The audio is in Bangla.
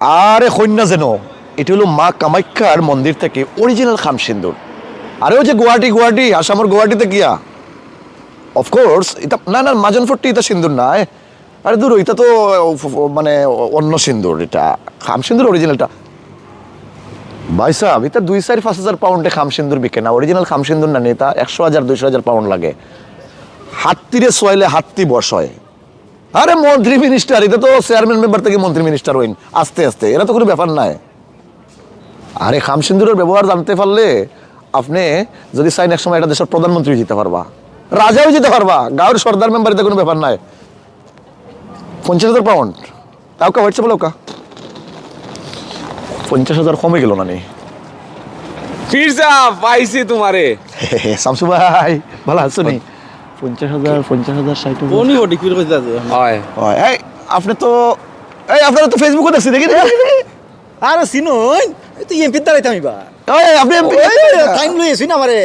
আরে কন্যা যেন এটা হলো মা কামাখ্যার মন্দির থেকে অরিজিনাল খাম সিন্দুর। আরে ওই যে গুয়াহাটি আসামের গুয়াহাটিতে গিয়া অফকোর্স এটা না মাজন ফোর্টি এটা সিন্দুর না। আরে দূর এটা তো মানে অন্য সিন্দুর, এটা খাম সিন্দুর অরিজিনালটা। ভাই সাহেব এটা 2,000-5,000 পাউন্ডে খাম সিন্দুর বিকে না, অরিজিনাল খাম সিন্দুর না, এটা 100,000-200,000 পাউন্ড লাগে। হাত্তিরে সোয়াইলে হাত্তি বসয়। আরে মন্ত্রী মিনিস্টার, এটা তো চেয়ারম্যান মেম্বার থেকে মন্ত্রী মিনিস্টার হইন আস্তে আস্তে, এরা তো কোনো ব্যাপার নাই। আরে খাম সিন্দুরের ব্যবহার জানতে পারলে আপনি যদি চাইন এক সময় একটা দেশের প্রধানমন্ত্রী যেতে পারবা, রাজাও যেতে পারবা, গাঁয়ের সর্দার মেম্বার, এটা কোনো ব্যাপার নাই। 50,000 পাউন্ড তাও কা হচ্ছে বলো কা 50,000 কমে গেল না নি ফিরসা পাইছি তোমারে। শামসু ভাই ভালো আছো নি? 50,000 60,000 কোনি হটি কি কইতা আছে হয় এই আপনি তো আপনারা তো ফেসবুকে দেখছি দেখি আরে সিনুন এই তো এমপি দাঁড়াইতাম এবার আপনি টাইম লই আছি না আমারে